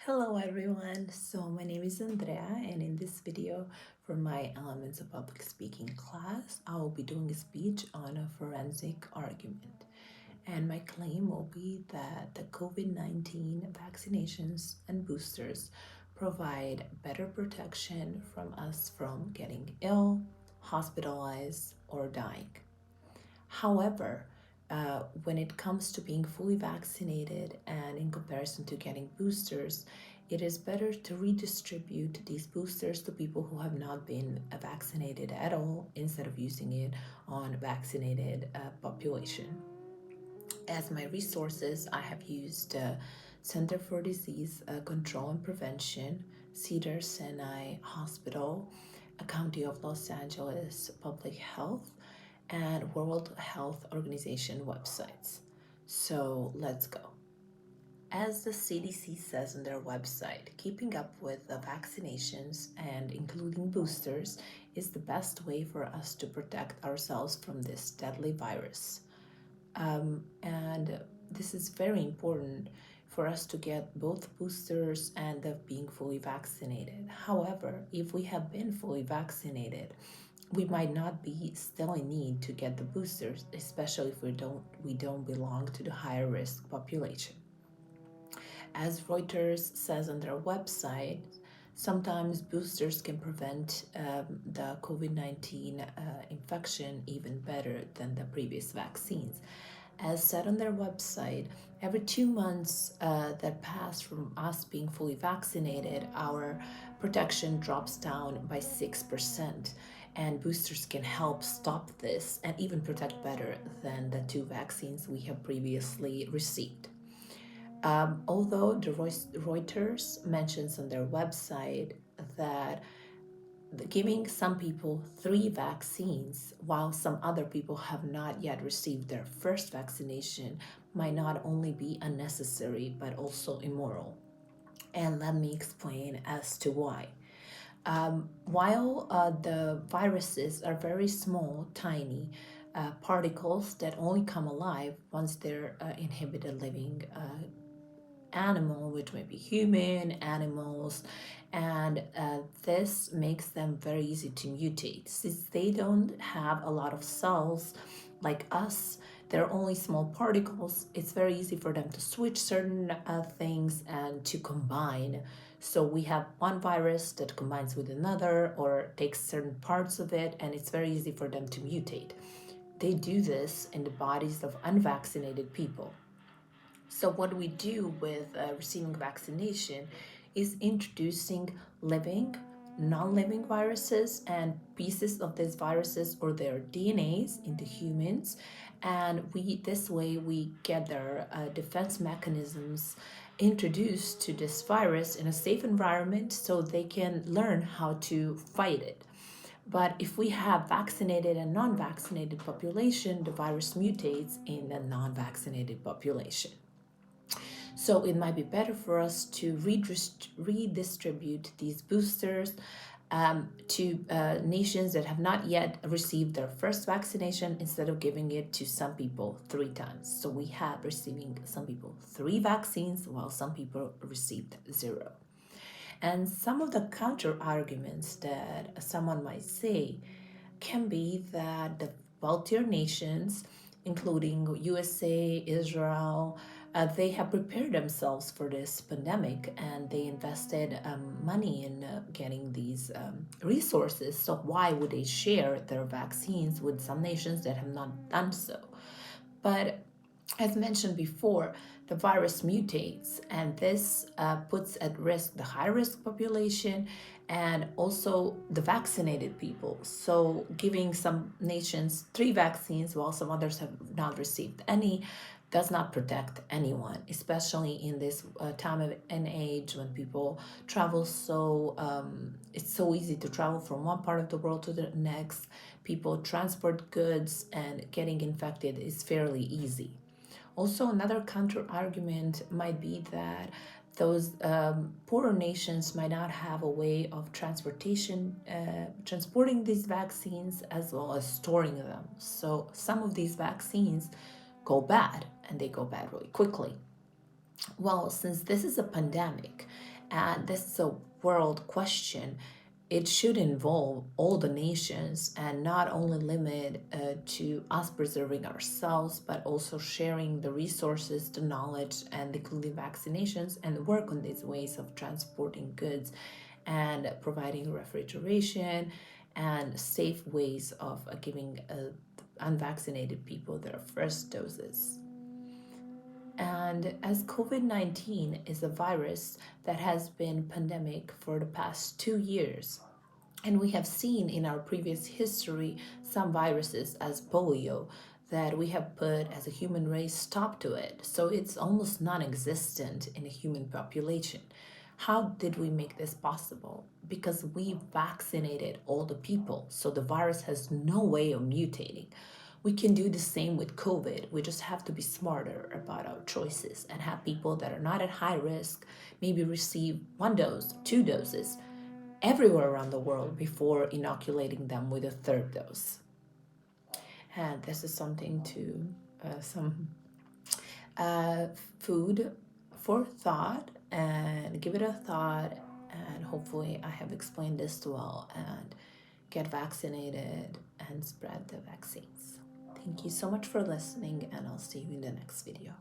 Hello everyone, so my name is Andrea, and in this video for my Elements of Public Speaking class, I will be doing a speech on a forensic argument. And my claim will be that the COVID-19 vaccinations and boosters provide better protection from us from getting ill, hospitalized, or dying. However, when it comes to being fully vaccinated and in comparison to getting boosters, it is better to redistribute these boosters to people who have not been vaccinated at all instead of using it on vaccinated population. As my resources, I have used Center for Disease Control and Prevention, Cedars-Sinai Hospital, County of Los Angeles Public Health, and World Health Organization websites. So let's go. As the CDC says on their website, keeping up with the vaccinations and including boosters is the best way for us to protect ourselves from this deadly virus. And this is very important for us to get both boosters and of being fully vaccinated. However, if we have been fully vaccinated, we might not be still in need to get the boosters, especially if we don't belong to the higher risk population. As Reuters says on their website, sometimes boosters can prevent the COVID-19 infection even better than the previous vaccines. As said on their website, every 2 months that pass from us being fully vaccinated, our protection drops down by 6%. And boosters can help stop this and even protect better than the two vaccines we have previously received. Although the Reuters mentions on their website that giving some people 3 vaccines while some other people have not yet received their first vaccination might not only be unnecessary but also immoral. And let me explain as to why. While the viruses are very small, tiny particles that only come alive once they're inhibited living animal, which may be human, animals, and this makes them very easy to mutate. Since they don't have a lot of cells like us, they're only small particles, it's very easy for them to switch certain things and to combine. So we have one virus that combines with another or takes certain parts of it, and it's very easy for them to mutate. They do this in the bodies of unvaccinated people. So what we do with receiving vaccination is introducing living, non-living viruses and pieces of these viruses or their DNAs into humans, and this way we get their defense mechanisms introduced to this virus in a safe environment so they can learn how to fight it. But if we have vaccinated and non-vaccinated population, the virus mutates in the non-vaccinated population. So it might be better for us to redistribute these boosters to nations that have not yet received their first vaccination instead of giving it to some people 3 times. So we have receiving some people 3 vaccines while some people received 0. And some of the counter arguments that someone might say can be that the wealthier nations, including USA, Israel, they have prepared themselves for this pandemic and they invested money in getting these resources. So why would they share their vaccines with some nations that have not done so? But as mentioned before, the virus mutates, and this puts at risk the high-risk population and also the vaccinated people. So giving some nations 3 vaccines while some others have not received any does not protect anyone, especially in this time and age when people travel it's so easy to travel from one part of the world to the next. People transport goods and getting infected is fairly easy. Also, another counter argument might be that those poorer nations might not have a way of transporting these vaccines as well as storing them. So some of these vaccines go bad, and they go bad really quickly. Well, since this is a pandemic And this is a world question. It should involve all the nations and not only limit to us preserving ourselves, but also sharing the resources, the knowledge, and including vaccinations, and work on these ways of transporting goods and providing refrigeration and safe ways of giving unvaccinated people their first doses. And as COVID-19 is a virus that has been pandemic for the past 2 years, and we have seen in our previous history some viruses as polio that we have put as a human race stop to it. So it's almost non-existent in a human population. How did we make this possible? Because we vaccinated all the people, so the virus has no way of mutating. We can do the same with COVID. We just have to be smarter about our choices and have people that are not at high risk maybe receive 1 dose, 2 doses everywhere around the world before inoculating them with a third dose. And this is something to some food for thought, and give it a thought, and hopefully I have explained this well, and get vaccinated and spread the vaccines. Thank you so much for listening, and I'll see you in the next video.